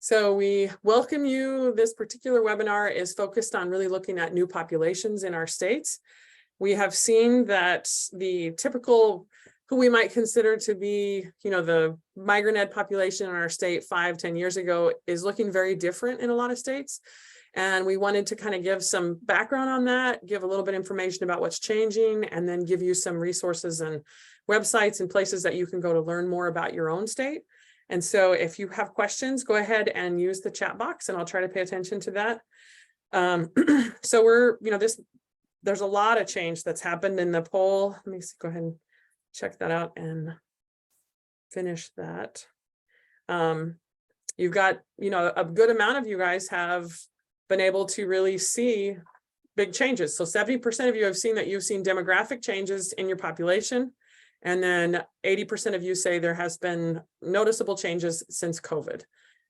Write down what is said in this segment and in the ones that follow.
So we welcome you. This particular webinar is focused on really looking at new populations in our states. We have seen that the typical, who we might consider to be, the migrant ed population in our state 5-10 years ago is looking very different in a lot of states. And we wanted to kind of give some background on that, give a little bit of information about what's changing, and then give you some resources and websites and places that you can go to learn more about your own state. And so if you have questions, go ahead and use the chat box and I'll try to pay attention to that. So there's a lot of change that's happened in the poll. Let me see, go ahead and check that out and finish that. You've got, a good amount of you guys have been able to really see big changes. So 70% of you have seen that you've seen demographic changes in your population. And then 80% of you say there has been noticeable changes since COVID.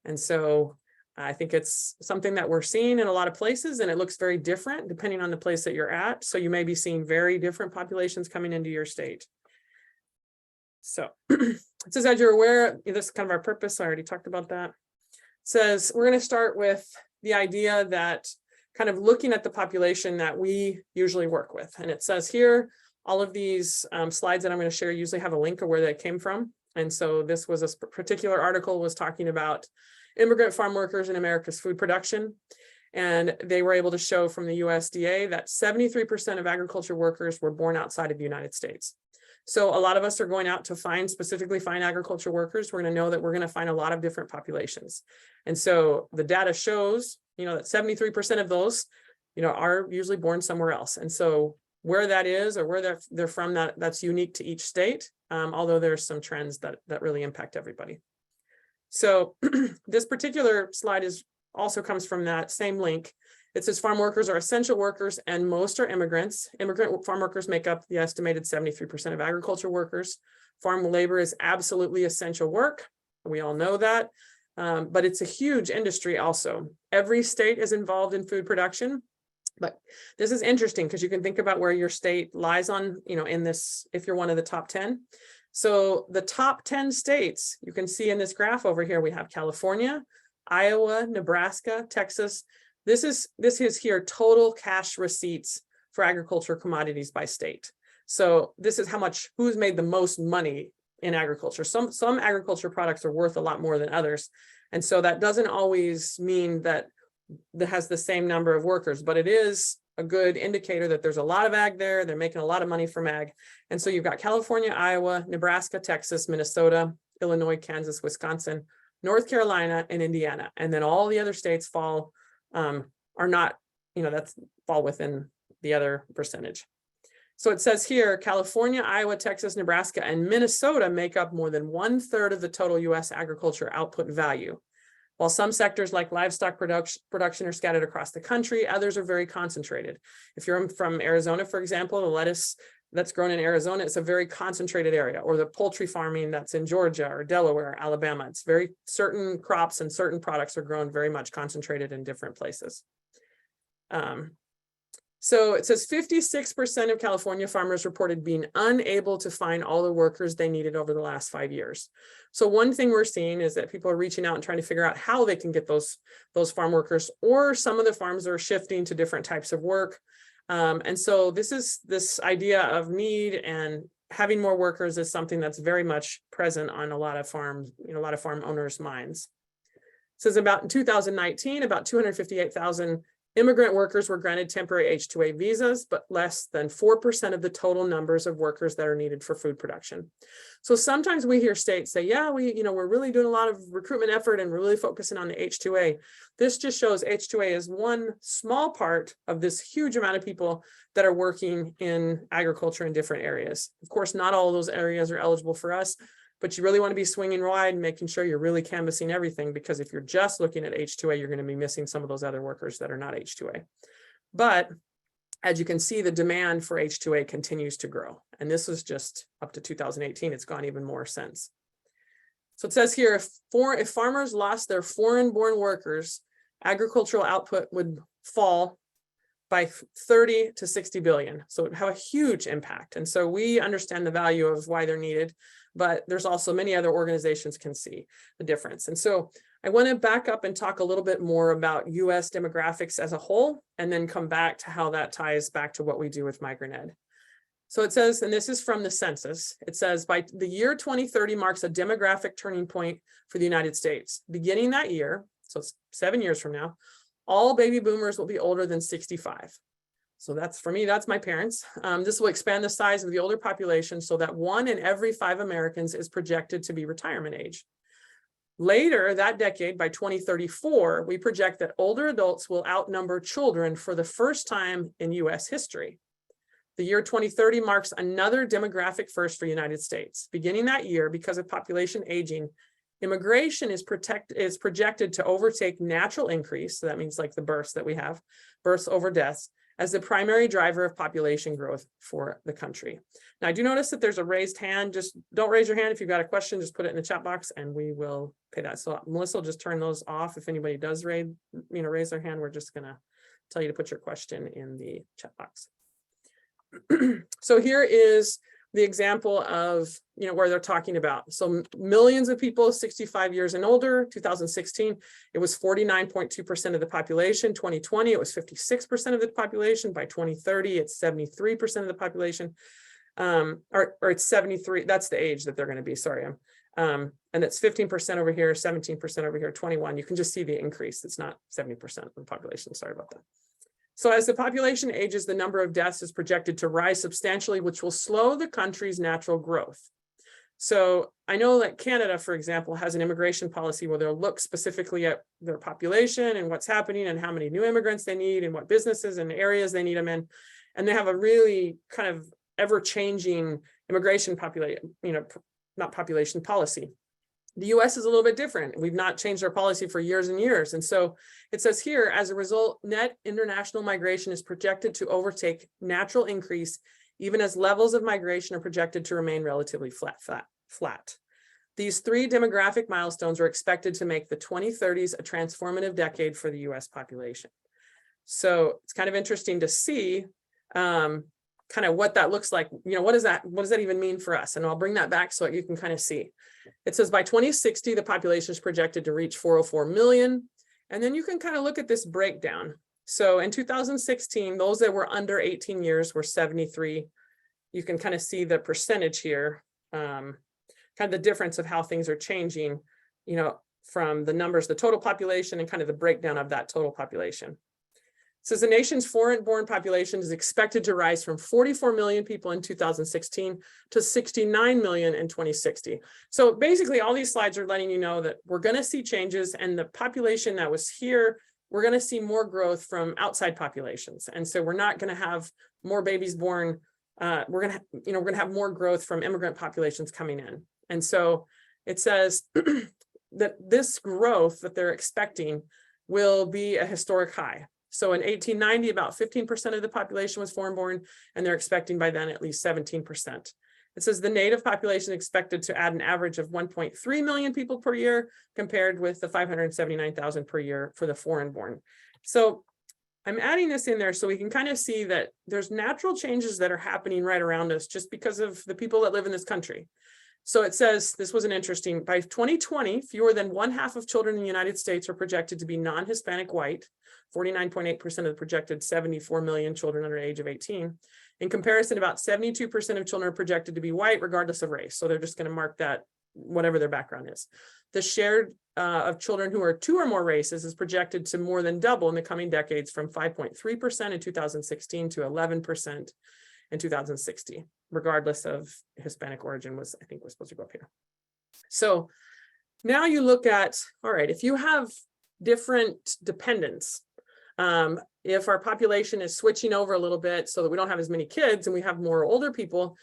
And so I think it's something that we're seeing in a lot of places, and it looks very different depending on the place that you're at. So you may be seeing very different populations coming into your state. So it says, as you're aware, this is kind of our purpose. I already talked about that. It says we're going to start with the idea that kind of looking at the population that we usually work with. And it says here, all of these slides that I'm going to share usually have a link of where they came from. And so this was a particular article was talking about immigrant farm workers in America's food production. And they were able to show from the USDA that 73% of agriculture workers were born outside of the United States. So a lot of us are going out to specifically find agriculture workers. We're going to know that we're going to find a lot of different populations. And so the data shows, that 73% of those, are usually born somewhere else. And so where that is or where they're from, that's unique to each state, although there's some trends that really impact everybody. So this particular slide also comes from that same link. It says farm workers are essential workers and most are immigrants. Immigrant farm workers make up the estimated 73% of agriculture workers. Farm labor is absolutely essential work. We all know that, but it's a huge industry also. Every state is involved in food production. But this is interesting because you can think about where your state lies on, in this, if you're one of the top 10. So the top 10 states, you can see in this graph over here, we have California, Iowa, Nebraska, Texas. This is here total cash receipts for agriculture commodities by state. So this is who's made the most money in agriculture. Some agriculture products are worth a lot more than others. And so that doesn't always mean that has the same number of workers, but it is a good indicator that there's a lot of ag there. They're making a lot of money from ag. And so you've got California, Iowa, Nebraska, Texas, Minnesota, Illinois, Kansas, Wisconsin, North Carolina, and Indiana. And then all the other states fall within the other percentage. So it says here, California, Iowa, Texas, Nebraska, and Minnesota make up more than 1/3 of the total U.S. agriculture output value. While some sectors like livestock production are scattered across the country, others are very concentrated. If you're from Arizona, for example, the lettuce that's grown in Arizona, it's a very concentrated area, or the poultry farming that's in Georgia or Delaware, Alabama. It's very certain crops and certain products are grown very much concentrated in different places. So it says 56% of California farmers reported being unable to find all the workers they needed over the last 5 years. So one thing we're seeing is that people are reaching out and trying to figure out how they can get those farm workers, or some of the farms are shifting to different types of work. And so this idea of need and having more workers is something that's very much present on a lot of farms, a lot of farm owners' minds. It says in 2019, about 258,000 immigrant workers were granted temporary H-2A visas, but less than 4% of the total numbers of workers that are needed for food production. So sometimes we hear states say, yeah, we're really doing a lot of recruitment effort and we're really focusing on the H-2A. This just shows H-2A is one small part of this huge amount of people that are working in agriculture in different areas. Of course, not all of those areas are eligible for us, but you really want to be swinging wide and making sure you're really canvassing everything, because if you're just looking at H-2A, you're going to be missing some of those other workers that are not H-2A. But as you can see, the demand for H-2A continues to grow. And this was just up to 2018. It's gone even more since. So it says here, if farmers lost their foreign-born workers, agricultural output would fall by 30 to 60 billion. So it would have a huge impact. And so we understand the value of why they're needed. but there's also many other organizations can see the difference. And so I want to back up and talk a little bit more about US demographics as a whole, and then come back to how that ties back to what we do with MigrantEd. So it says, and this is from the census, it says, by the year 2030 marks a demographic turning point for the United States. Beginning that year, so it's 7 years from now, all baby boomers will be older than 65. So that's, for me, that's my parents. This will expand the size of the older population so that 1 in every 5 Americans is projected to be retirement age. Later that decade, by 2034, we project that older adults will outnumber children for the first time in US history. The year 2030 marks another demographic first for the United States. Beginning that year, because of population aging, immigration is projected to overtake natural increase. So that means like the births that we have, births over deaths, as the primary driver of population growth for the country. Now, I do notice that there's a raised hand. Just don't raise your hand. If you've got a question, just put it in the chat box and we will pay that. So Melissa will just turn those off. If anybody does raise their hand, we're just gonna tell you to put your question in the chat box. So here is the example of, where they're talking about. So millions of people 65 years and older. 2016, it was 49.2% of the population. 2020, it was 56% of the population. By 2030, it's 73% of the population. Or it's 73, that's the age that they're going to be, sorry. And it's 15% over here, 17% over here, 21. You can just see the increase. It's not 70% of the population, sorry about that. So as the population ages, the number of deaths is projected to rise substantially, which will slow the country's natural growth. So I know that Canada, for example, has an immigration policy where they'll look specifically at their population and what's happening and how many new immigrants they need and what businesses and areas they need them in. And they have a really kind of ever-changing immigration policy. The US is a little bit different. We've not changed our policy for years and years. And so it says here, as a result, net international migration is projected to overtake natural increase, even as levels of migration are projected to remain relatively flat. These 3 demographic milestones are expected to make the 2030s a transformative decade for the US population. So it's kind of interesting to see kind of what that looks like. What does that even mean for us? And I'll bring that back so you can kind of see. It says by 2060, the population is projected to reach 404 million. And then you can kind of look at this breakdown. So in 2016, those that were under 18 years were 73. You can kind of see the percentage here, kind of the difference of how things are changing, from the numbers, the total population, and kind of the breakdown of that total population. It says the nation's foreign-born population is expected to rise from 44 million people in 2016 to 69 million in 2060. So basically, all these slides are letting you know that we're going to see changes, and the population that was here, we're going to see more growth from outside populations. And so we're not going to have more babies born. We're going to have more growth from immigrant populations coming in. And so it says that this growth that they're expecting will be a historic high. So in 1890, about 15% of the population was foreign-born, and they're expecting by then at least 17%. It says the native population expected to add an average of 1.3 million people per year, compared with the 579,000 per year for the foreign-born. So I'm adding this in there so we can kind of see that there's natural changes that are happening right around us just because of the people that live in this country. So it says, this was an interesting, by 2020, fewer than 1/2 of children in the United States are projected to be non-Hispanic white, 49.8% of the projected 74 million children under the age of 18. In comparison, about 72% of children are projected to be white, regardless of race. So they're just going to mark that, whatever their background is. The share of children who are 2 or more races is projected to more than double in the coming decades, from 5.3% in 2016 to 11% in 2060, regardless of Hispanic origin I think was supposed to go up here. So now you look at, all right, if you have different dependents, if our population is switching over a little bit so that we don't have as many kids and we have more older people,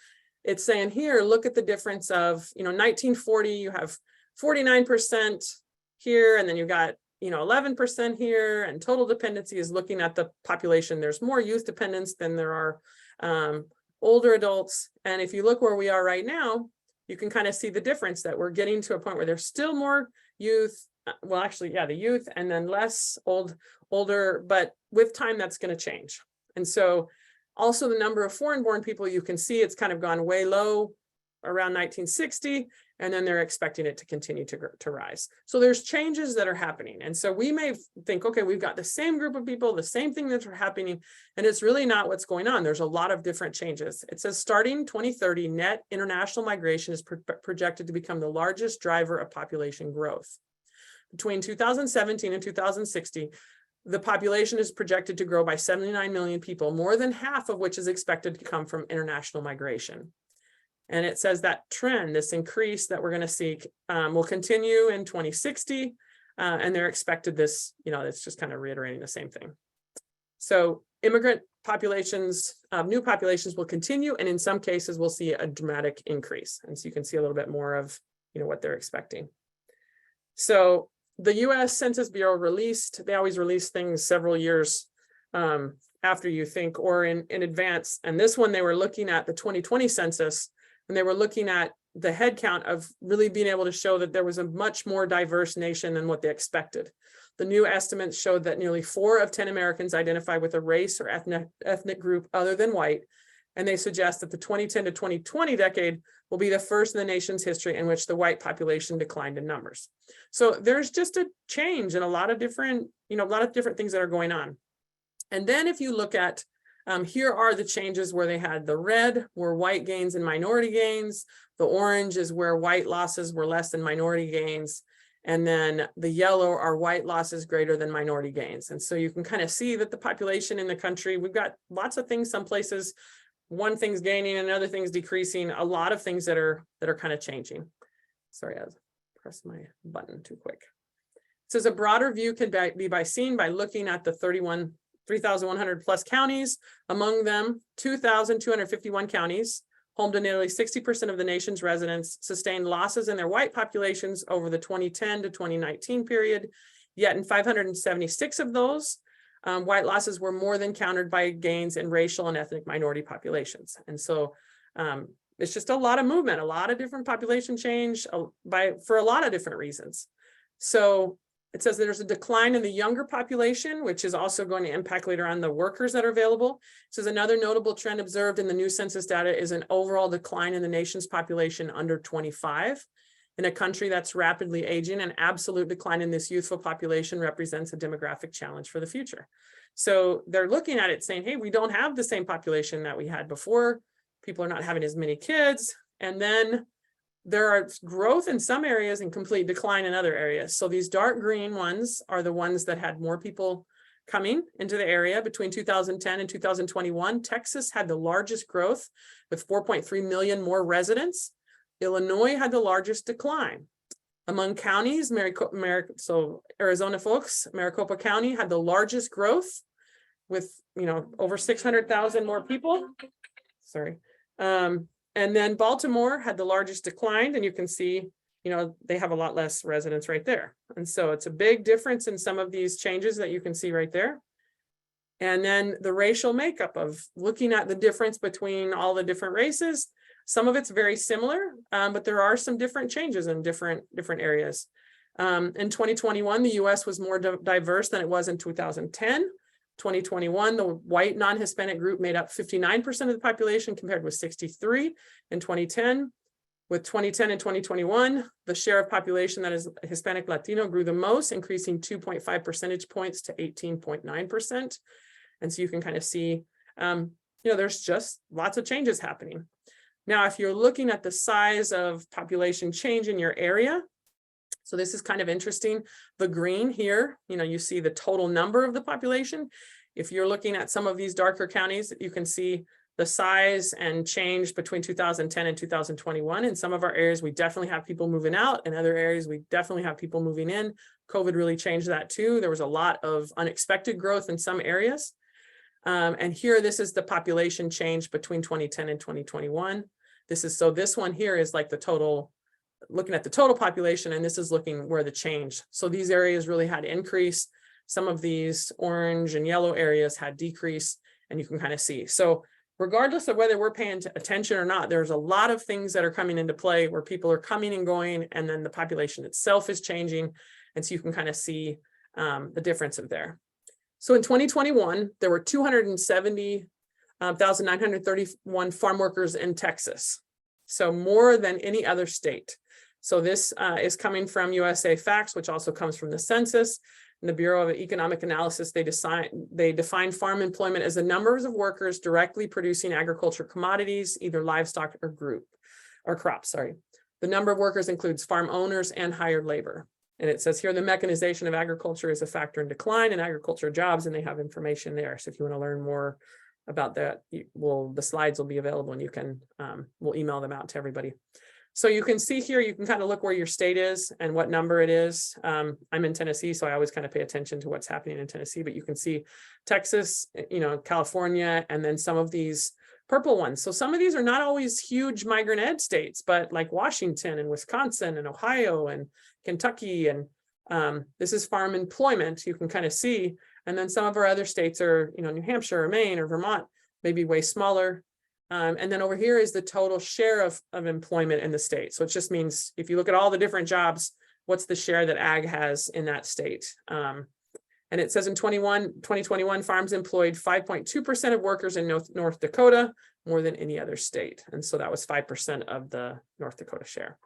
it's saying here, look at the difference of, 1940, you have 49% here, and then you've got, 11% here, and total dependency is looking at the population. There's more youth dependents than there are older adults. And if you look where we are right now, you can kind of see the difference that we're getting to a point where there's still more youth. Well, actually, yeah, the youth, and then less older, but with time, that's going to change. And so also the number of foreign-born people, you can see it's kind of gone way low, around 1960, and then they're expecting it to continue to rise. So there's changes that are happening. And so we may think, okay, we've got the same group of people, the same thing that's happening, and it's really not what's going on. There's a lot of different changes. It says starting 2030, net international migration is projected to become the largest driver of population growth. Between 2017 and 2060, the population is projected to grow by 79 million people, more than half of which is expected to come from international migration. And it says that trend, this increase that we're going to see, will continue in 2060. And they're expected this, it's just kind of reiterating the same thing. So immigrant populations, new populations will continue. And in some cases, we'll see a dramatic increase. And so you can see a little bit more of, what they're expecting. So the US Census Bureau they always release things several years after you think, or in advance. And this one, they were looking at the 2020 census, and they were looking at the head count of really being able to show that there was a much more diverse nation than what they expected. The new estimates showed that nearly 4 of 10 Americans identify with a race or ethnic group other than white. And they suggest that the 2010 to 2020 decade will be the first in the nation's history in which the white population declined in numbers. So there's just a change in a lot of different, things that are going on. And then if you look at, here are the changes where they had the red were white gains and minority gains. The orange is where white losses were less than minority gains. And then the yellow are white losses greater than minority gains. And so you can kind of see that the population in the country, we've got lots of things, some places, one thing's gaining, another thing's decreasing, a lot of things that are kind of changing. Sorry, I pressed my button too quick. It says a broader view can be seen by looking at the 3,100 plus counties, among them 2,251 counties, home to nearly 60% of the nation's residents, sustained losses in their white populations over the 2010 to 2019 period. Yet in 576 of those, white losses were more than countered by gains in racial and ethnic minority populations. And so it's just a lot of movement, a lot of different population change for a lot of different reasons. So it says there's a decline in the younger population, which is also going to impact later on the workers that are available. It says another notable trend observed in the new census data is an overall decline in the nation's population under 25. In a country that's rapidly aging, an absolute decline in this youthful population represents a demographic challenge for the future. So they're looking at it saying, hey, we don't have the same population that we had before. People are not having as many kids. And then there are growth in some areas and complete decline in other areas. So these dark green ones are the ones that had more people coming into the area between 2010 and 2021. Texas had the largest growth with 4.3 million more residents. Illinois had the largest decline. Among counties, Arizona folks, Maricopa County had the largest growth with, over 600,000 more people. Sorry. And then Baltimore had the largest decline, and you can see, they have a lot less residents right there. And so it's a big difference in some of these changes that you can see right there. And then the racial makeup of looking at the difference between all the different races. Some of it's very similar, but there are some different changes in different areas. In 2021, the US was more diverse than it was in 2010. 2021, the white non-Hispanic group made up 59% of the population compared with 63% in 2010. With 2010 and 2021, the share of population that is Hispanic Latino grew the most, increasing 2.5 percentage points to 18.9%. And so you can kind of see, there's just lots of changes happening. Now, if you're looking at the size of population change in your area, so this is kind of interesting. The green here, you see the total number of the population. If you're looking at some of these darker counties, you can see the size and change between 2010 and 2021. In some of our areas, we definitely have people moving out. In other areas, we definitely have people moving in. COVID really changed that too. There was a lot of unexpected growth in some areas. And here, this is the population change between 2010 and 2021. This one here is like the total, looking at the total population, and this is looking where the change. So these areas really had increase. Some of these orange and yellow areas had decrease, and you can kind of see. So regardless of whether we're paying attention or not, there's a lot of things that are coming into play where people are coming and going, and then the population itself is changing. And so you can kind of see the difference of there. So in 2021, there were 270,931 farm workers in Texas. So more than any other state. So this is coming from USA Facts, which also comes from the census. And the Bureau of Economic Analysis, they define farm employment as the numbers of workers directly producing agriculture commodities, either livestock or crops, sorry. The number of workers includes farm owners and hired labor. And it says here, the mechanization of agriculture is a factor in decline in agriculture jobs, and they have information there. So if you want to learn more about that, the slides will be available, and you can, we'll email them out to everybody. So you can see here, you can kind of look where your state is and what number it is. I'm in Tennessee, so I always kind of pay attention to what's happening in Tennessee, but you can see Texas, California, and then some of these purple ones. So some of these are not always huge migrant ed states, but like Washington and Wisconsin and Ohio and Kentucky, and this is farm employment, you can kind of see. And then some of our other states are, New Hampshire or Maine or Vermont, maybe way smaller. And then over here is the total share of employment in the state. So it just means if you look at all the different jobs, what's the share that ag has in that state? And it says in 2021, farms employed 5.2% of workers in North Dakota, more than any other state. And so that was 5% of the North Dakota share.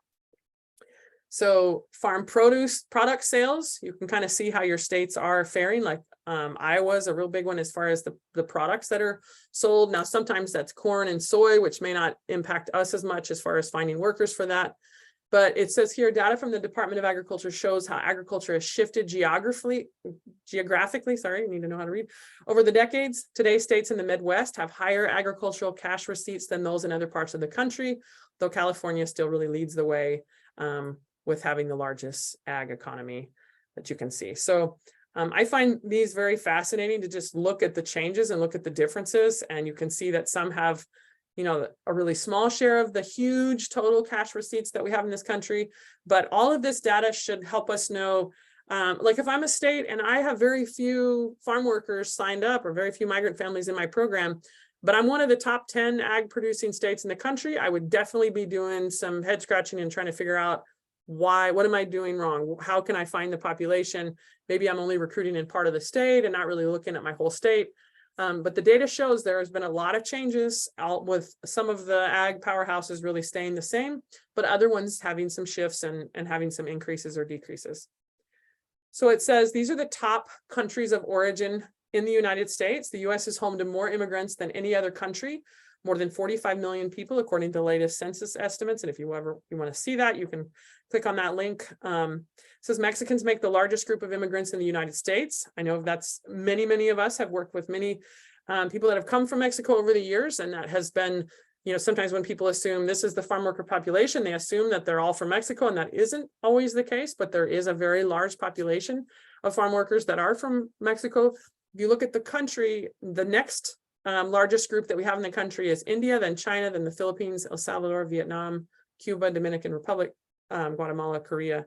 So farm product sales, you can kind of see how your states are faring. Like Iowa's a real big one as far as the products that are sold. Now, sometimes that's corn and soy, which may not impact us as much as far as finding workers for that. But it says here, data from the Department of Agriculture shows how agriculture has shifted geographically, sorry, you need to know how to read, over the decades. Today, states in the Midwest have higher agricultural cash receipts than those in other parts of the country, though California still really leads the way with having the largest ag economy that you can see. So I find these very fascinating to just look at the changes and look at the differences. And you can see that some have, a really small share of the huge total cash receipts that we have in this country. But all of this data should help us know, like if I'm a state and I have very few farm workers signed up or very few migrant families in my program, but I'm one of the top 10 ag producing states in the country, I would definitely be doing some head scratching and trying to figure out what am I doing wrong? How can I find the population? Maybe I'm only recruiting in part of the state and not really looking at my whole state. But the data shows there has been a lot of changes out with some of the ag powerhouses really staying the same, but other ones having some shifts and having some increases or decreases. So it says these are the top countries of origin in the United States. The US is home to more immigrants than any other country, more than 45 million people, according to the latest census estimates. And if you want to see that, you can click on that link. It says Mexicans make the largest group of immigrants in the United States. I know that's many of us have worked with many people that have come from Mexico over the years. And that has been, sometimes when people assume this is the farm worker population, they assume that they're all from Mexico, and that isn't always the case, but there is a very large population of farm workers that are from Mexico. If you look at the country, the next largest group that we have in the country is India, then China, then the Philippines, El Salvador, Vietnam, Cuba, Dominican Republic, Guatemala, Korea.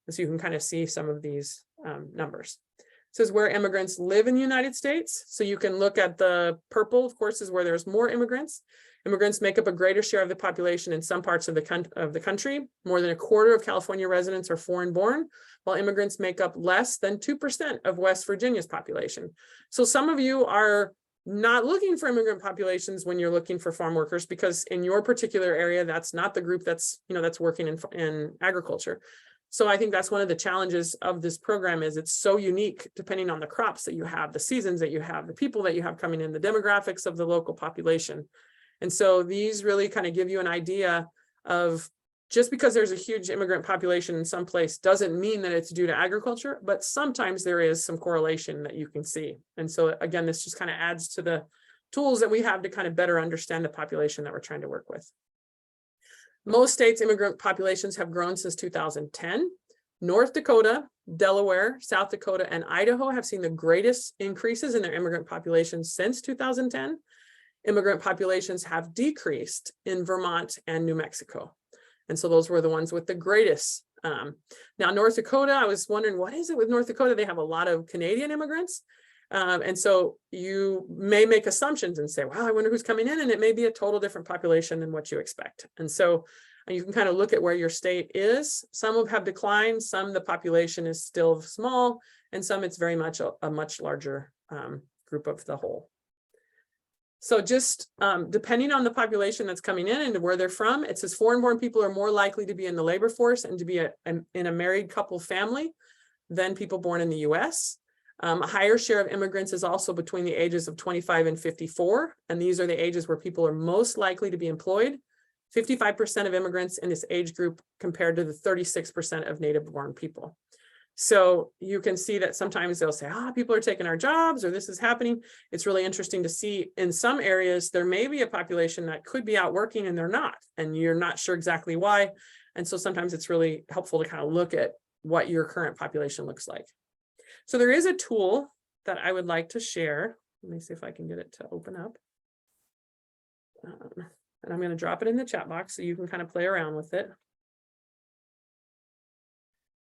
So you can kind of see some of these numbers. It says where immigrants live in the United States. So you can look at the purple, of course, is where there's more immigrants. Immigrants make up a greater share of the population in some parts of the country. More than a quarter of California residents are foreign born, while immigrants make up less than 2% of West Virginia's population. So some of you are not looking for immigrant populations when you're looking for farm workers, because in your particular area, that's not the group that's, that's working in agriculture. So I think that's one of the challenges of this program is it's so unique depending on the crops that you have, the seasons that you have, the people that you have coming in, the demographics of the local population. And so these really kind of give you an idea of just because there's a huge immigrant population in some place doesn't mean that it's due to agriculture, but sometimes there is some correlation that you can see. And so again, this just kind of adds to the tools that we have to kind of better understand the population that we're trying to work with. Most states' immigrant populations have grown since 2010. North Dakota, Delaware, South Dakota, and Idaho have seen the greatest increases in their immigrant populations since 2010. Immigrant populations have decreased in Vermont and New Mexico. And so those were the ones with the greatest. Now, North Dakota, I was wondering, what is it with North Dakota? They have a lot of Canadian immigrants. And so you may make assumptions and say, wow, I wonder who's coming in. And it may be a total different population than what you expect. And so you can kind of look at where your state is. Some have declined, some the population is still small, and some it's very much a much larger group of the whole. So just depending on the population that's coming in and where they're from, it says foreign-born people are more likely to be in the labor force and to be in a married couple family than people born in the US. A higher share of immigrants is also between the ages of 25 and 54. And these are the ages where people are most likely to be employed. 55% of immigrants in this age group compared to the 36% of native-born people. So you can see that sometimes they'll say, people are taking our jobs or this is happening. It's really interesting to see in some areas, there may be a population that could be out working and they're not, and you're not sure exactly why. And so sometimes it's really helpful to kind of look at what your current population looks like. So there is a tool that I would like to share. Let me see if I can get it to open up. And I'm going to drop it in the chat box so you can kind of play around with it.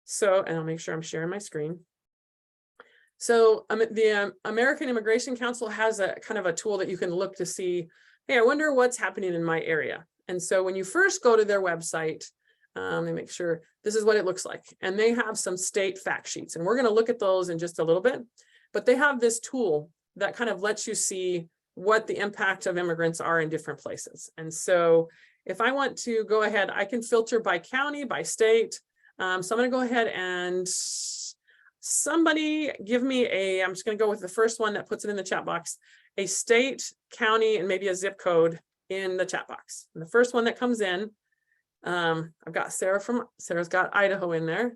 So, and I'll make sure I'm sharing my screen. So the American Immigration Council has a kind of a tool that you can look to see, hey, I wonder what's happening in my area. And so when you first go to their website, they make sure this is what it looks like. And they have some state fact sheets, and we're going to look at those in just a little bit. But they have this tool that kind of lets you see what the impact of immigrants are in different places. And so if I want to go ahead, I can filter by county, by state. So I'm going to go ahead and somebody give me I'm just going to go with the first one that puts it in the chat box, a state, county, and maybe a zip code in the chat box. And the first one that comes in, I've got Sarah's got Idaho in there.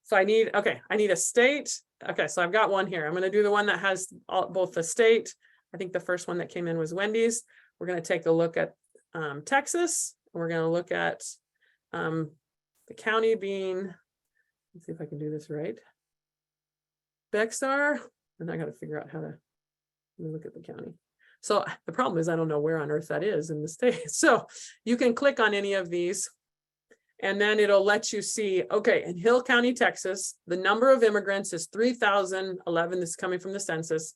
So I need a state. Okay, so I've got one here. I'm going to do the one that has both the state. I think the first one that came in was Wendy's. We're going to take a look at Texas. We're going to look at the county being, let's see if I can do this right, Bexar. And I got to figure out how to look at the county. So the problem is I don't know where on earth that is in the state. So you can click on any of these and then it'll let you see, okay, in Hill County, Texas, the number of immigrants is 3,011. This is coming from the census.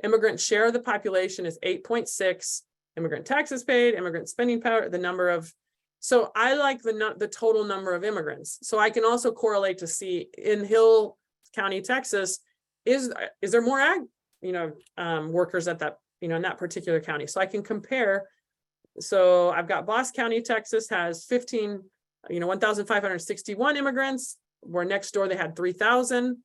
Immigrant share of the population is 8.6. Immigrant taxes paid, immigrant spending power, the number of, so I like the total number of immigrants. So I can also correlate to see in Hill County, Texas, is there more ag, workers at that, in that particular county. So I can compare. So I've got Boss County, Texas has 1,561 immigrants, where next door they had 3,000.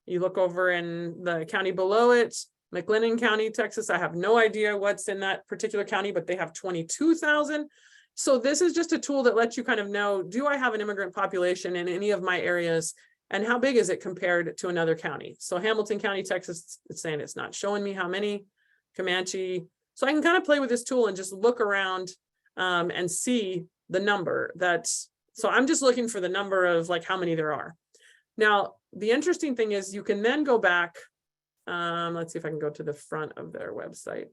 You look over in the county below it, McLennan County, Texas, I have no idea what's in that particular county, but they have 22,000. So this is just a tool that lets you kind of know, do I have an immigrant population in any of my areas, and how big is it compared to another county? So Hamilton County, Texas, it's saying it's not showing me how many. Comanche. So I can kind of play with this tool and just look around and see the number so I'm just looking for the number of like how many there are. Now, the interesting thing is you can then go back. Let's see if I can go to the front of their website.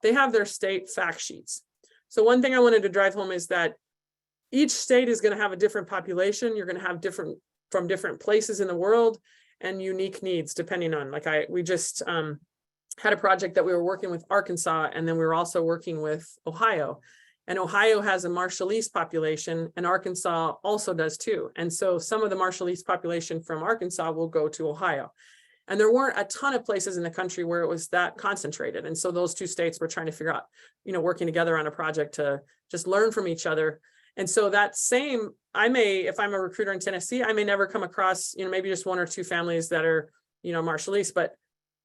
They have their state fact sheets. So one thing I wanted to drive home is that each state is going to have a different population. You're going to have from different places in the world and unique needs depending on, we just had a project that we were working with Arkansas, and then we were also working with Ohio. And Ohio has a Marshallese population, and Arkansas also does too. And so some of the Marshallese population from Arkansas will go to Ohio. And there weren't a ton of places in the country where it was that concentrated. And so those two states were trying to figure out, working together on a project to just learn from each other. And so that same, if I'm a recruiter in Tennessee, I may never come across, maybe just one or two families that are, Marshallese, but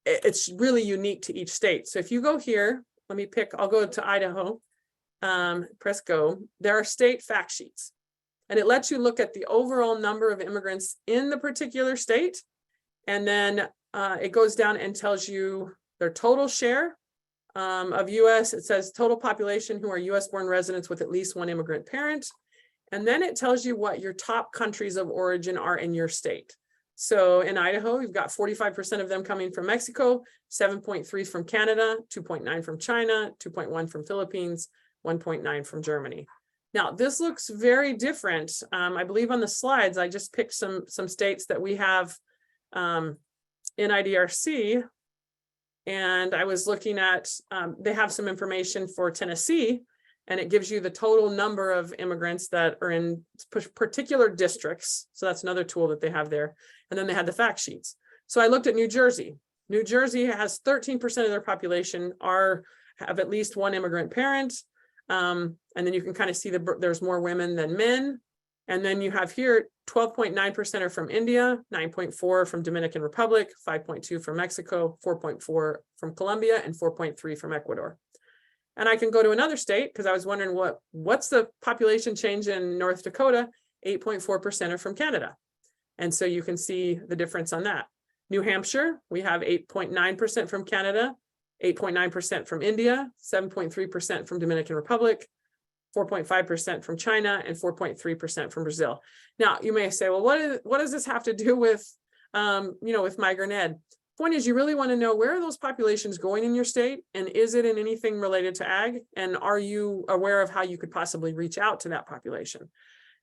it's really unique to each state. So if you go here, I'll go to Idaho, press go. There are state fact sheets, and it lets you look at the overall number of immigrants in the particular state. And then it goes down and tells you their total share of US. It says total population who are US born residents with at least one immigrant parent. And then it tells you what your top countries of origin are in your state. So in Idaho, you've got 45% of them coming from Mexico, 7.3 from Canada, 2.9 from China, 2.1 from Philippines, 1.9 from Germany. Now, this looks very different. I believe on the slides, I just picked some states that we have in IDRC. And I was looking at, they have some information for Tennessee, and it gives you the total number of immigrants that are in particular districts. So that's another tool that they have there. And then they had the fact sheets. So I looked at New Jersey. New Jersey has 13% of their population are have at least one immigrant parent. And then you can kind of see there's more women than men. And then you have here 12.9% are from India, 9.4 from Dominican Republic, 5.2 from Mexico, 4.4 from Colombia, and 4.3 from Ecuador. And I can go to another state because I was wondering what's the population change in North Dakota? 8.4% are from Canada. And so you can see the difference on that. New Hampshire, we have 8.9% from Canada, 8.9% from India, 7.3% from Dominican Republic, 4.5% from China, and 4.3% from Brazil. Now, you may say, well, what does this have to do with, with migrant ed? Point is, you really want to know, where are those populations going in your state? And is it in anything related to ag? And are you aware of how you could possibly reach out to that population?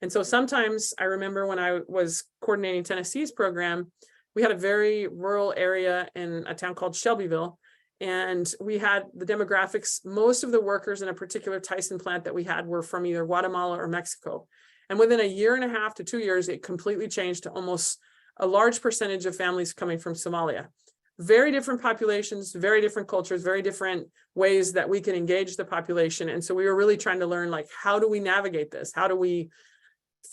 And so sometimes I remember when I was coordinating Tennessee's program, we had a very rural area in a town called Shelbyville. And we had the demographics, most of the workers in a particular Tyson plant that we had were from either Guatemala or Mexico. And within a year and a half to 2 years, it completely changed to almost a large percentage of families coming from Somalia. Very different populations, very different cultures, very different ways that we can engage the population. And so we were really trying to learn, like, how do we navigate this? How do we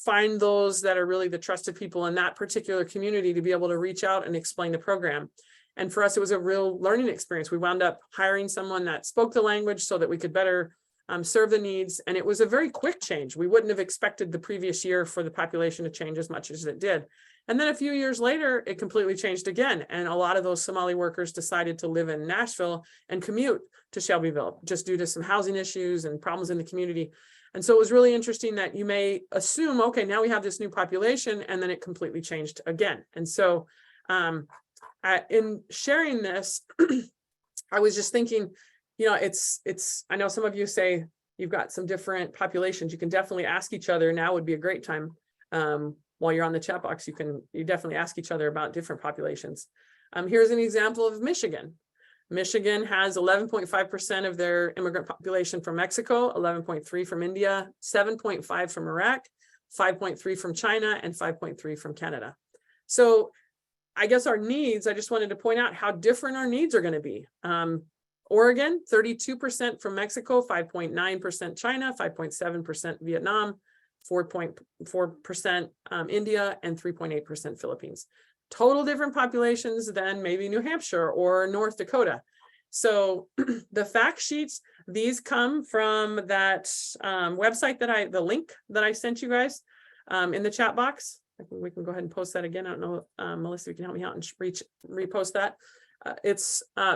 find those that are really the trusted people in that particular community to be able to reach out and explain the program? And for us, it was a real learning experience. We wound up hiring someone that spoke the language so that we could better serve the needs. And it was a very quick change. We wouldn't have expected the previous year for the population to change as much as it did. And then a few years later, it completely changed again. And a lot of those Somali workers decided to live in Nashville and commute to Shelbyville, just due to some housing issues and problems in the community. And so it was really interesting that you may assume, okay, now we have this new population, and then it completely changed again. And so in sharing this, I was just thinking, I know some of you say you've got some different populations. You can definitely ask each other. Now would be a great time. While you're on the chat box, you definitely ask each other about different populations. Here's an example of Michigan. Michigan has 11.5% of their immigrant population from Mexico, 11.3 from India, 7.5 from Iraq, 5.3 from China, and 5.3 from Canada. So I guess our needs, I just wanted to point out how different our needs are going to be. Oregon, 32% from Mexico, 5.9% China, 5.7% Vietnam, 4.4% India, and 3.8% Philippines. Total different populations than maybe New Hampshire or North Dakota. So the fact sheets, these come from that website the link that I sent you guys in the chat box. I think we can go ahead and post that again. I don't know, Melissa, if you can help me out and repost that.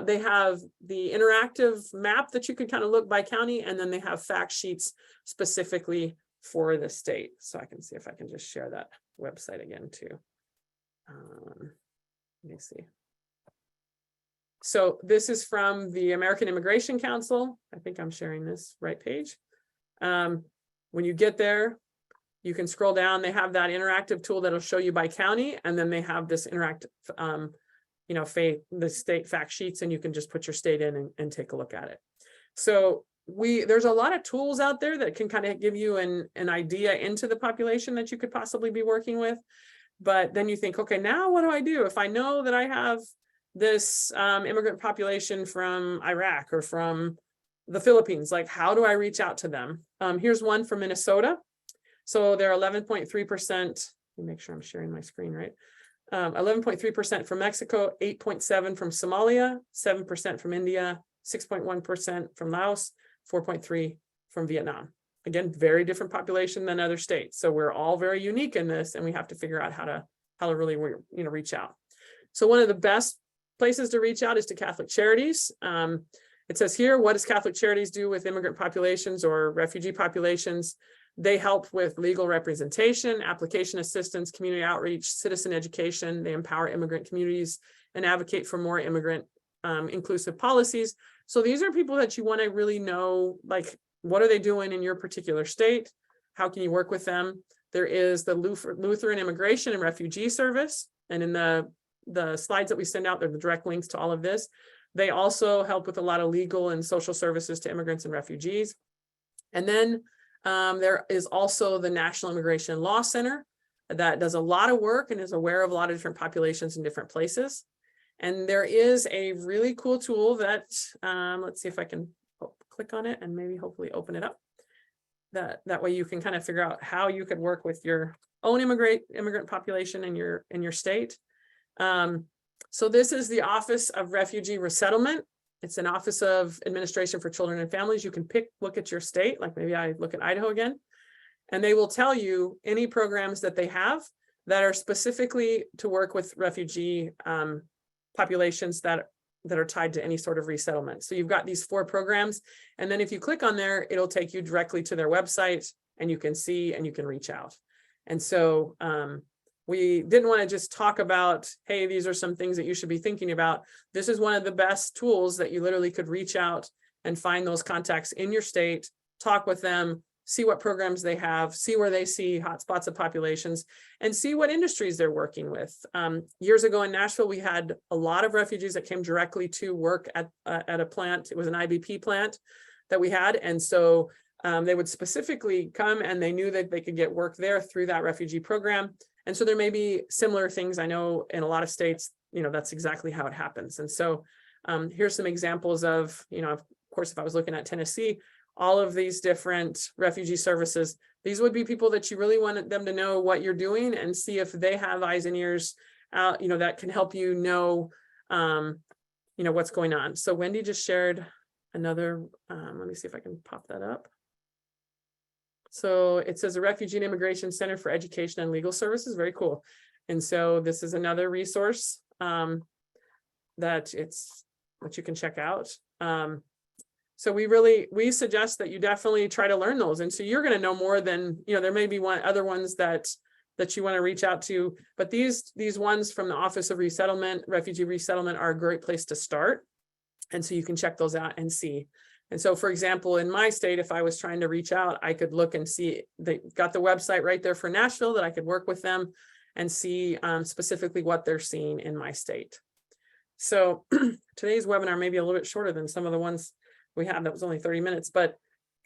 They have the interactive map that you can kind of look by county, and then they have fact sheets specifically for the state. So I can see if I can just share that website again too. Let me see. So this is from the American Immigration Council. I think I'm sharing this right page. When you get there, you can scroll down. They have that interactive tool that'll show you by county, and then they have this interactive, the state fact sheets, and you can just put your state in and take a look at it. So there's a lot of tools out there that can kind of give you an idea into the population that you could possibly be working with. But then you think, okay, now what do I do if I know that I have this immigrant population from Iraq or from the Philippines? Like, how do I reach out to them? Here's one from Minnesota. So they're 11.3%. Let me make sure I'm sharing my screen right. 11.3% from Mexico, 8.7% from Somalia, 7% from India, 6.1% from Laos, 4.3% from Vietnam. Again, very different population than other states. So we're all very unique in this, and we have to figure out how to really reach out. So one of the best places to reach out is to Catholic Charities. It says here, what does Catholic Charities do with immigrant populations or refugee populations? They help with legal representation, application assistance, community outreach, citizen education. They empower immigrant communities and advocate for more immigrant inclusive policies. So these are people that you want to really know, like, what are they doing in your particular state? How can you work with them? There is the Lutheran Immigration and Refugee Service. And in the slides that we send out, there are the direct links to all of this. They also help with a lot of legal and social services to immigrants and refugees. And then there is also the National Immigration Law Center that does a lot of work and is aware of a lot of different populations in different places. And there is a really cool tool that, let's see if I can click on it and maybe hopefully open it up. That way you can kind of figure out how you could work with your own immigrant population in your state. So this is the Office of Refugee Resettlement. It's an Office of Administration for Children and Families. You can look at your state, like maybe I look at Idaho again, and they will tell you any programs that they have that are specifically to work with refugee populations that are tied to any sort of resettlement. So you've got these 4 programs, and then if you click on there, it'll take you directly to their website, and you can see and you can reach out. And so we didn't want to just talk about, hey, these are some things that you should be thinking about. This is one of the best tools that you literally could reach out and find those contacts in your state, talk with them, see what programs they have, see where they see hotspots of populations, and see what industries they're working with. Years ago in Nashville, we had a lot of refugees that came directly to work at a plant. It was an IBP plant that we had. And so they would specifically come, and they knew that they could get work there through that refugee program. And so there may be similar things. I know in a lot of states, that's exactly how it happens. And so here's some examples of, of course, if I was looking at Tennessee, all of these different refugee services, these would be people that you really want them to know what you're doing and see if they have eyes and ears out, that can help know what's going on. So Wendy just shared another, let me see if I can pop that up. So it says a Refugee and Immigration Center for Education and Legal Services. Very cool. And so this is another resource that you can check out. So we suggest that you definitely try to learn those. And so you're going to know more than, there may be other ones that you want to reach out to, but these ones from the Office of Resettlement, Refugee Resettlement, are a great place to start. And so you can check those out and see. And so, for example, in my state, if I was trying to reach out, I could look and see, they got the website right there for Nashville that I could work with them and see specifically what they're seeing in my state. So today's webinar may be a little bit shorter than some of the ones we had. That was only 30 minutes, but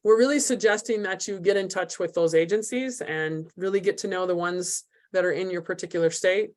we're really suggesting that you get in touch with those agencies and really get to know the ones that are in your particular state.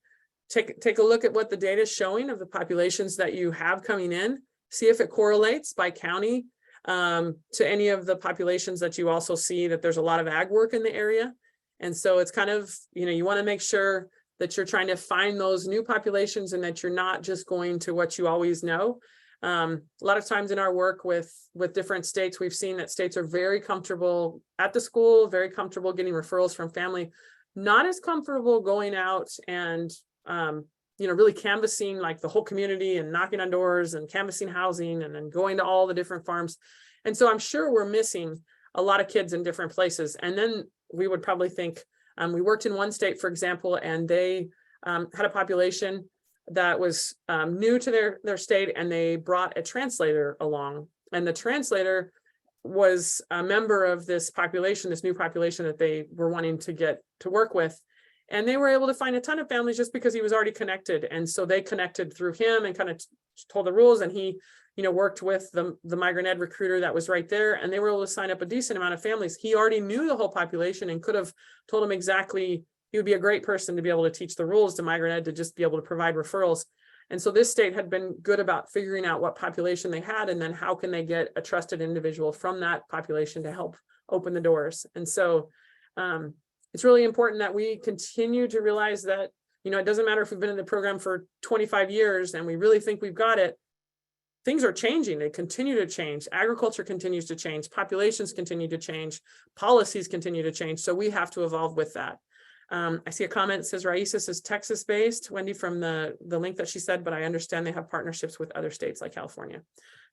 Take a look at what the data is showing of the populations that you have coming in, see if it correlates by county to any of the populations that you also see that there's a lot of ag work in the area. And so it's kind of, you want to make sure that you're trying to find those new populations and that you're not just going to what you always know. A lot of times in our work with different states, we've seen that states are very comfortable at the school, very comfortable getting referrals from family, not as comfortable going out and, really canvassing like the whole community and knocking on doors and canvassing housing and then going to all the different farms. And so I'm sure we're missing a lot of kids in different places. And then we would probably think, we worked in one state, for example, and they had a population that was new to their state, and they brought a translator along. And the translator was a member of this population, this new population that they were wanting to get to work with. And they were able to find a ton of families just because he was already connected. And so they connected through him and kind of told the rules. And he, worked with the migrant ed recruiter that was right there. And they were able to sign up a decent amount of families. He already knew the whole population and could have told them exactly, he would be a great person to be able to teach the rules to migrant ed, to just be able to provide referrals. And so this state had been good about figuring out what population they had, and then how can they get a trusted individual from that population to help open the doors. And so it's really important that we continue to realize that, it doesn't matter if we've been in the program for 25 years and we really think we've got it. Things are changing. They continue to change. Agriculture continues to change. Populations continue to change. Policies continue to change. So we have to evolve with that. I see a comment that says Raices is Texas-based, Wendy, from the link that she said, but I understand they have partnerships with other states like California.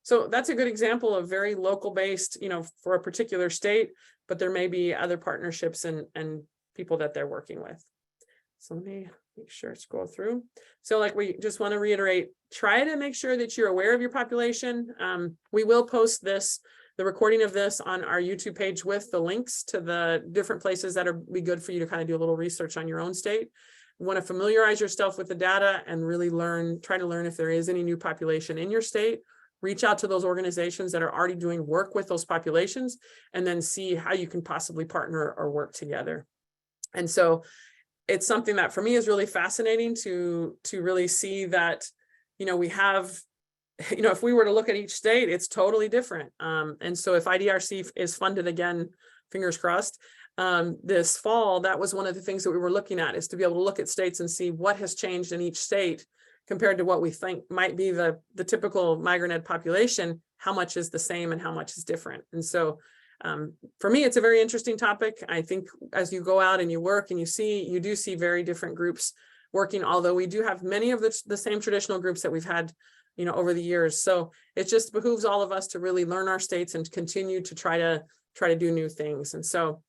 So that's a good example of very local-based, for a particular state, but there may be other partnerships and people that they're working with. So let me make sure to scroll through. So like we just want to reiterate, try to make sure that you're aware of your population. We will post the recording of this on our YouTube page with the links to the different places that are be good for you to kind of do a little research on your own state. You want to familiarize yourself with the data and really try to learn if there is any new population in your state. Reach out to those organizations that are already doing work with those populations, and then see how you can possibly partner or work together. And so it's something that for me is really fascinating to really see that, we have you know, if we were to look at each state, it's totally different. And so if IDRC is funded again, fingers crossed, this fall, that was one of the things that we were looking at, is to be able to look at states and see what has changed in each state compared to what we think might be the typical migrant ed population, how much is the same and how much is different. And so for me, it's a very interesting topic. I think as you go out and you work and you do see very different groups working, although we do have many of the same traditional groups that we've had, you know, over the years. So it just behooves all of us to really learn our states and continue to try to do new things. And so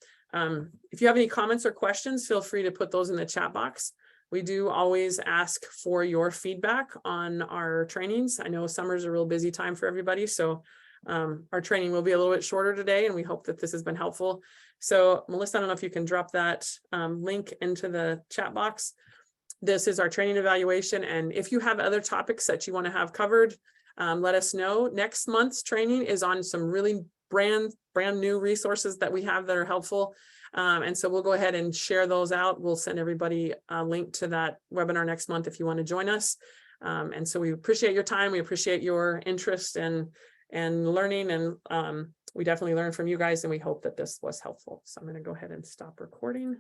if you have any comments or questions, feel free to put those in the chat box. We do always ask for your feedback on our trainings. I know summer's a real busy time for everybody, so our training will be a little bit shorter today, and we hope that this has been helpful. So Melissa, I don't know if you can drop that link into the chat box. This is our training evaluation, and if you have other topics that you want to have covered, let us know. Next month's training is on some really brand new resources that we have that are helpful. And so we'll go ahead and share those out. We'll send everybody a link to that webinar next month if you want to join us. And so we appreciate your time. We appreciate your interest and learning. And we definitely learn from you guys, and we hope that this was helpful. So I'm going to go ahead and stop recording.